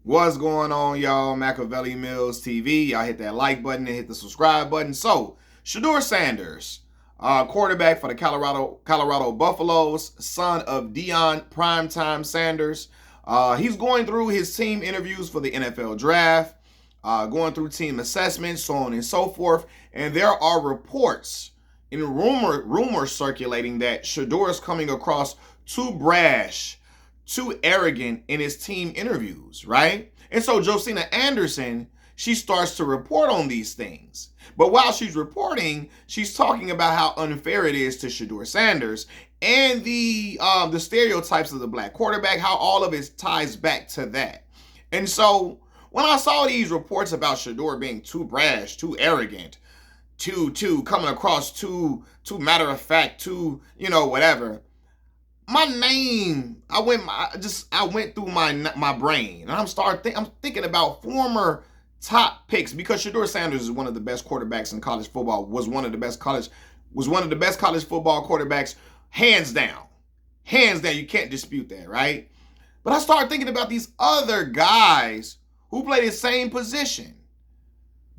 What's going on, y'all? Machiavelli Mills TV. Y'all hit that like button and hit the subscribe button. So, Shedeur Sanders, quarterback for the Colorado Buffaloes, son of Deion Primetime Sanders. He's going through his team interviews for the NFL draft, going through team assessments, so on and so forth. And there are reports and rumors circulating that Shedeur is coming across too brash, too arrogant in his team interviews, right? And so Josina Anderson, she starts to report on these things. But while she's reporting, she's talking about how unfair it is to Shedeur Sanders and the stereotypes of the black quarterback, how all of it ties back to that. And so when I saw these reports about Shedeur being too brash, too arrogant, too coming across too matter of fact, too, whatever, my name, I went through my brain, and I'm thinking about former top picks, because Shedeur Sanders is one of the best quarterbacks in college football, was one of the best college football quarterbacks, hands down. You can't dispute that, right? But I started thinking about these other guys who play the same position.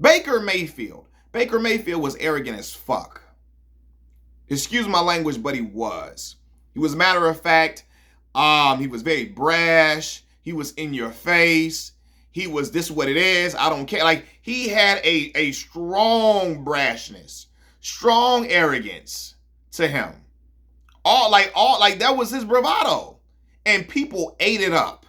Baker Mayfield was arrogant as fuck. Excuse my language, but he was. He was matter of fact. He was very brash. He was in your face. He was, this is what it is, I don't care. Like, he had a strong brashness, strong arrogance to him. All that was his bravado. And people ate it up.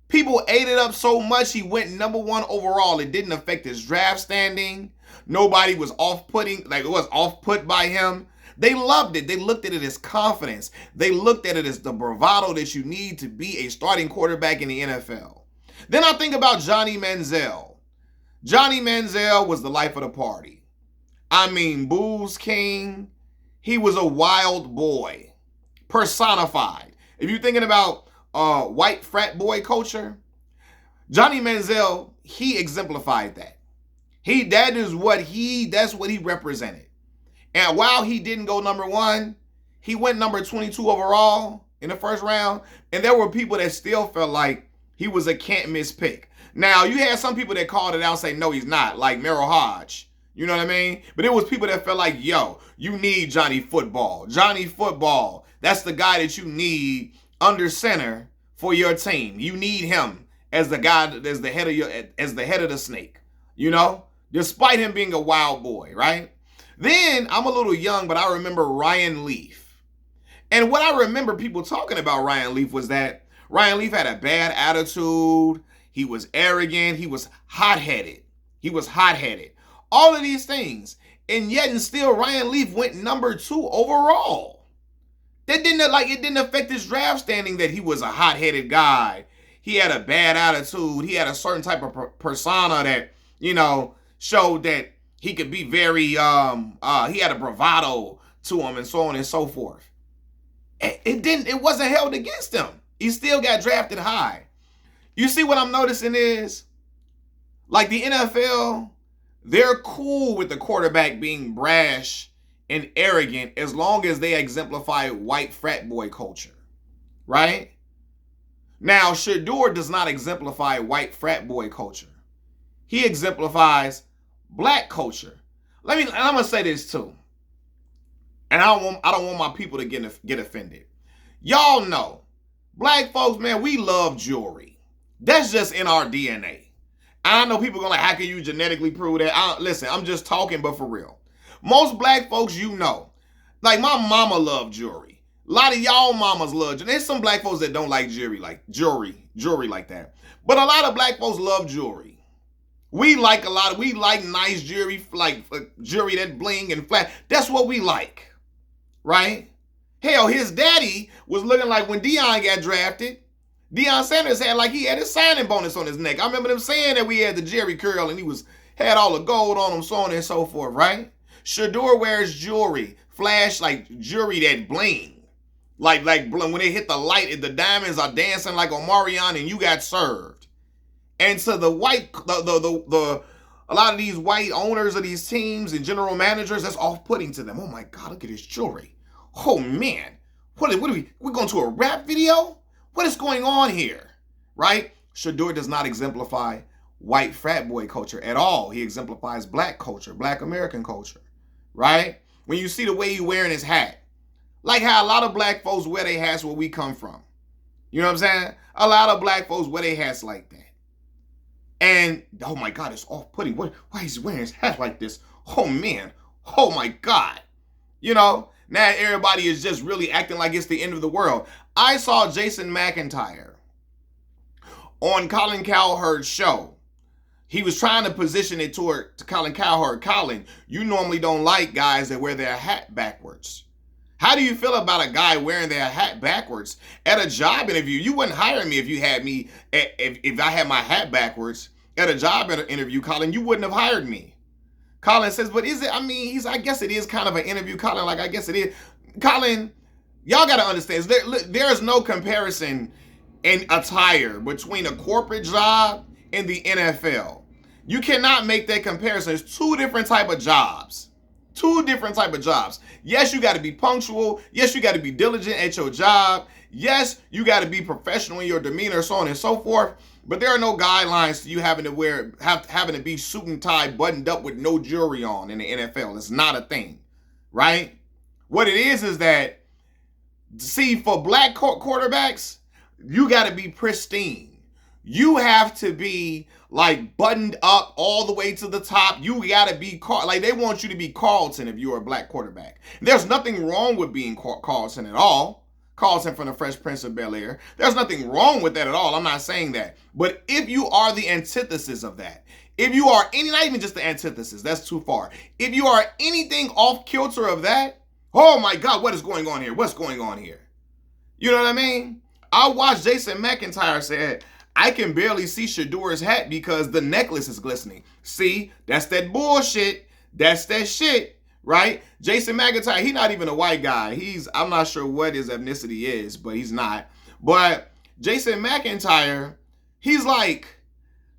People ate it up so much he went number 1 overall. It didn't affect his draft standing. Nobody was off-put by him. They loved it. They looked at it as confidence. They looked at it as the bravado that you need to be a starting quarterback in the NFL. Then I think about Johnny Manziel. Johnny Manziel was the life of the party. I mean, Booze King. He was a wild boy, personified. If you're thinking about white frat boy culture, Johnny Manziel, he exemplified that. That's what he represented. And while he didn't go number 1, he went number 22 overall in the first round. And there were people that still felt like he was a can't miss pick. Now, you had some people that called it out and say, no, he's not, like Merrill Hodge. You know what I mean? But it was people that felt like, yo, you need Johnny Football. Johnny Football, that's the guy that you need under center for your team. You need him as the guy, as the head of the snake, despite him being a wild boy, right? Then, I'm a little young, but I remember Ryan Leaf. And what I remember people talking about Ryan Leaf was that Ryan Leaf had a bad attitude. He was arrogant. He was hot-headed. All of these things. And yet and still, Ryan Leaf went number 2 overall. It didn't affect his draft standing that he was a hot-headed guy. He had a bad attitude. He had a certain type of persona that, showed that he could be very, he had a bravado to him and so on and so forth. It wasn't held against him. He still got drafted high. You see what I'm noticing is, like the NFL, they're cool with the quarterback being brash and arrogant as long as they exemplify white frat boy culture, right? Now, Shedeur does not exemplify white frat boy culture. He exemplifies black culture. I'm gonna say this too, and I don't want my people to get offended. Y'all know, black folks, man, we love jewelry. That's just in our DNA. I know people are gonna like, how can you genetically prove that? Listen, I'm just talking, but for real. Most black folks, like my mama loved jewelry. A lot of y'all mamas love jewelry. There's some black folks that don't like jewelry like that. But a lot of black folks love jewelry. We like nice jewelry, like jewelry that bling and flat. That's what we like, right? Hell, his daddy was looking like when Deion got drafted. Deion Sanders he had his signing bonus on his neck. I remember them saying that we had the Jerry curl and he had all the gold on him, so on and so forth, right? Shedeur wears jewelry, flash like jewelry that bling. Like when they hit the light, the diamonds are dancing like Omarion and you got served. And to the a lot of these white owners of these teams and general managers, that's off-putting to them. Oh my God, look at his jewelry. Oh man, we're going to a rap video? What is going on here? Right? Shedeur does not exemplify white frat boy culture at all. He exemplifies black culture, black American culture, right? When you see the way he's wearing his hat, like how a lot of black folks wear their hats where we come from. You know what I'm saying? A lot of black folks wear their hats like that. And, oh my God, it's off-putting. Why is he wearing his hat like this? Oh man, oh my God. You know, now everybody is just really acting like it's the end of the world. I saw Jason McIntyre on Colin Cowherd's show. He was trying to position it to Colin Cowherd. Colin, you normally don't like guys that wear their hat backwards. How do you feel about a guy wearing their hat backwards at a job interview? You wouldn't hire me if you had me, if I had my hat backwards at a job interview, Colin. You wouldn't have hired me. Colin says, but is it, I mean, I guess it is kind of an interview, Colin. Like, I guess it is. Colin, y'all got to understand, there is no comparison in attire between a corporate job and the NFL. You cannot make that comparison. It's two different type of jobs. Two different type of jobs. Yes, you got to be punctual. Yes, you got to be diligent at your job. Yes, you got to be professional in your demeanor, so on and so forth. But there are no guidelines to you having to be suit and tie, buttoned up with no jewelry on in the NFL. It's not a thing, right? What it is that, see, for black quarterbacks, you got to be pristine. You have to be like buttoned up all the way to the top. You got to be like, they want you to be Carlton if you're a black quarterback. There's nothing wrong with being Carlton at all. Carlton from the Fresh Prince of Bel-Air. There's nothing wrong with that at all. I'm not saying that. But if you are the antithesis of that, if you are not even just the antithesis, that's too far. If you are anything off kilter of that, oh my God, what is going on here? What's going on here? You know what I mean? I watched Jason McIntyre say, I can barely see Shedeur's hat because the necklace is glistening. See, that's that bullshit. That's that shit, right? Jason McIntyre, he's not even a white guy. I'm not sure what his ethnicity is, but he's not. But Jason McIntyre, he's like,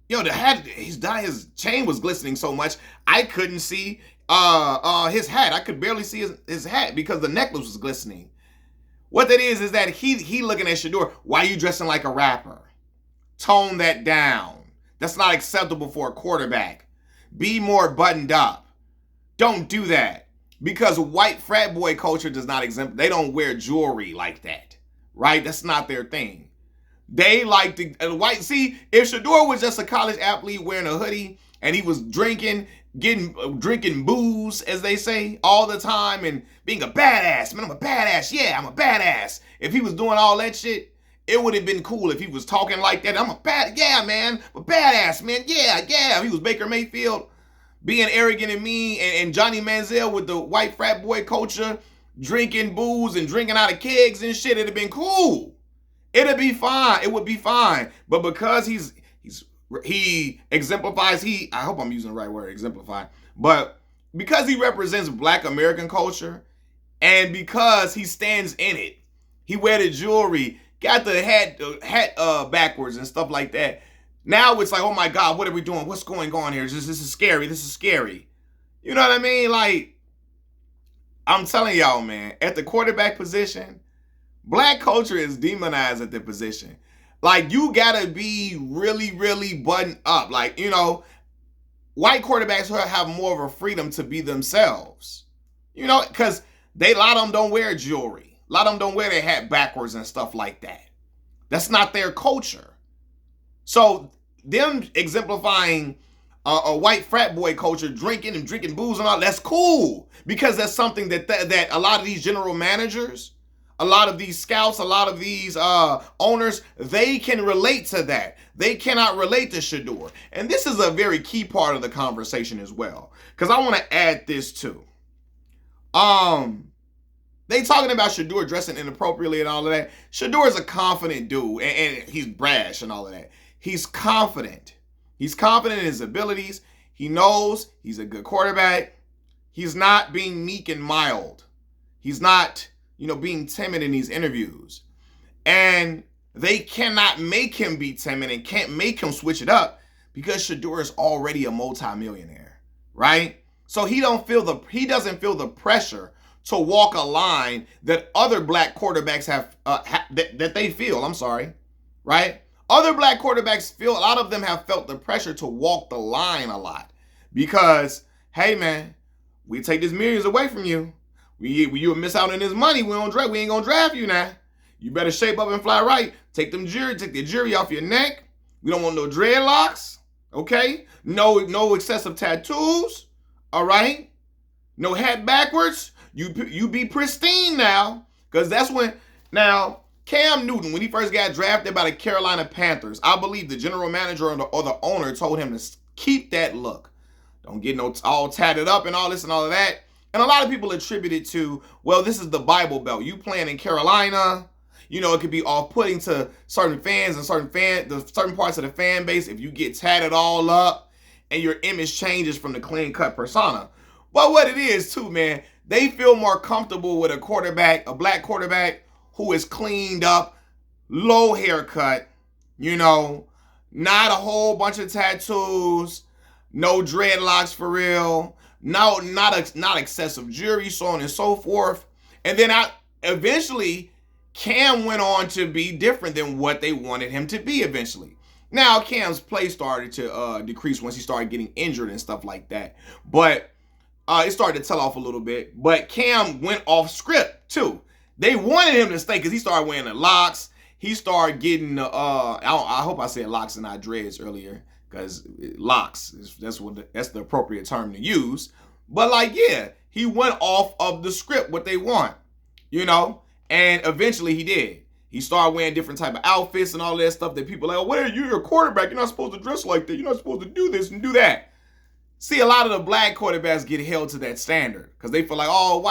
yo, his chain was glistening so much, I couldn't see his hat. I could barely see his hat because the necklace was glistening. What that is that he looking at Shedeur, why are you dressing like a rapper? Tone that down. That's not acceptable for a quarterback. Be more buttoned up. Don't do that. Because white frat boy culture does not exempt. They don't wear jewelry like that. Right? That's not their thing. They like to see, if Shedeur was just a college athlete wearing a hoodie and he was drinking booze, as they say, all the time and being a badass. Man, I'm a badass. Yeah, I'm a badass. If he was doing all that shit, it would have been cool if he was talking like that. I'm a badass, man. Yeah. If he was Baker Mayfield, being arrogant and mean, and Johnny Manziel with the white frat boy culture, drinking booze and drinking out of kegs and shit, it'd have been cool. It'd be fine. It would be fine. But because he exemplifies, I hope I'm using the right word, exemplify, but because he represents black American culture, and because he stands in it, he wear the jewelry, got the hat backwards and stuff like that. Now it's like, oh my God, what are we doing? What's going on here? This is scary. This is scary. You know what I mean? Like, I'm telling y'all, man, at the quarterback position, black culture is demonized at the position. Like, you gotta be really, really buttoned up. Like, you know, white quarterbacks have more of a freedom to be themselves. You know, because a lot of them don't wear jewelry. A lot of them don't wear their hat backwards and stuff like that. That's not their culture. So them exemplifying a white frat boy culture, drinking booze and all, that's cool. Because that's something that a lot of these general managers, a lot of these scouts, a lot of these owners, they can relate to that. They cannot relate to Shedeur. And this is a very key part of the conversation as well. Because I want to add this too. They talking about Shedeur dressing inappropriately and all of that. Shedeur is a confident dude, and he's brash and all of that. He's confident. He's confident in his abilities. He knows he's a good quarterback. He's not being meek and mild. He's not, being timid in these interviews. And they cannot make him be timid and can't make him switch it up because Shedeur is already a multimillionaire, right? So he doesn't feel the pressure to walk a line that other black quarterbacks have that they feel, right? Other black quarterbacks a lot of them have felt the pressure to walk the line a lot because, hey man, we take this millions away from you. You will miss out on this money. We ain't gonna draft you now. You better shape up and fly right. Take the jury off your neck. We don't want no dreadlocks. Okay? No excessive tattoos. All right? No hat backwards. You be pristine now. Because that's when, now, Cam Newton, when he first got drafted by the Carolina Panthers, I believe the general manager or the owner told him to keep that look. Don't get no all tatted up and all this and all of that. And a lot of people attribute it to, well, this is the Bible Belt. You playing in Carolina, you know, it could be off-putting to certain fans and certain parts of the fan base if you get tatted all up and your image changes from the clean-cut persona. But what it is, too, man, they feel more comfortable with a black quarterback who is cleaned up, low haircut, you know, not a whole bunch of tattoos, no dreadlocks for real, not excessive jewelry, so on and so forth. And then eventually, Cam went on to be different than what they wanted him to be eventually. Now, Cam's play started to decrease once he started getting injured and stuff like that. But it started to tell off a little bit. But Cam went off script, too. They wanted him to stay because he started wearing the locks. He started getting, I hope I said locks and not dreads earlier, because locks, that's the appropriate term to use. But like, yeah, he went off of the script, what they want, you know? And eventually he did. He started wearing different type of outfits and all that stuff that people are like, oh, you're a quarterback. You're not supposed to dress like that. You're not supposed to do this and do that. See, a lot of the black quarterbacks get held to that standard because they feel like, oh,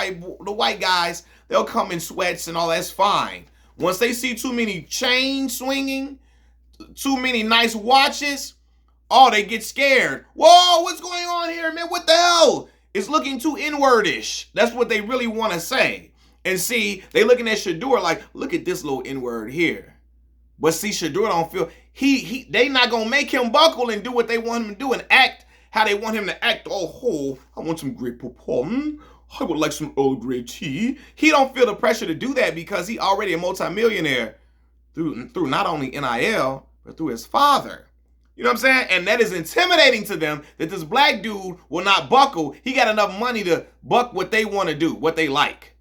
the white guys, they'll come in sweats and all that's fine. Once they see too many chains swinging, too many nice watches, oh, they get scared. Whoa, what's going on here, man? What the hell? It's looking too inward-ish. That's what they really want to say. And see, they looking at Shedeur like, look at this little N-word here. But see, Shedeur don't feel, they not going to make him buckle and do what they want him to do and act how they want him to act. Oh, I want some great popcorn. I would like some Earl Grey tea. He don't feel the pressure to do that because he already a multimillionaire through not only NIL, but through his father. You know what I'm saying? And that is intimidating to them that this black dude will not buckle. He got enough money to buck what they want to do, what they like.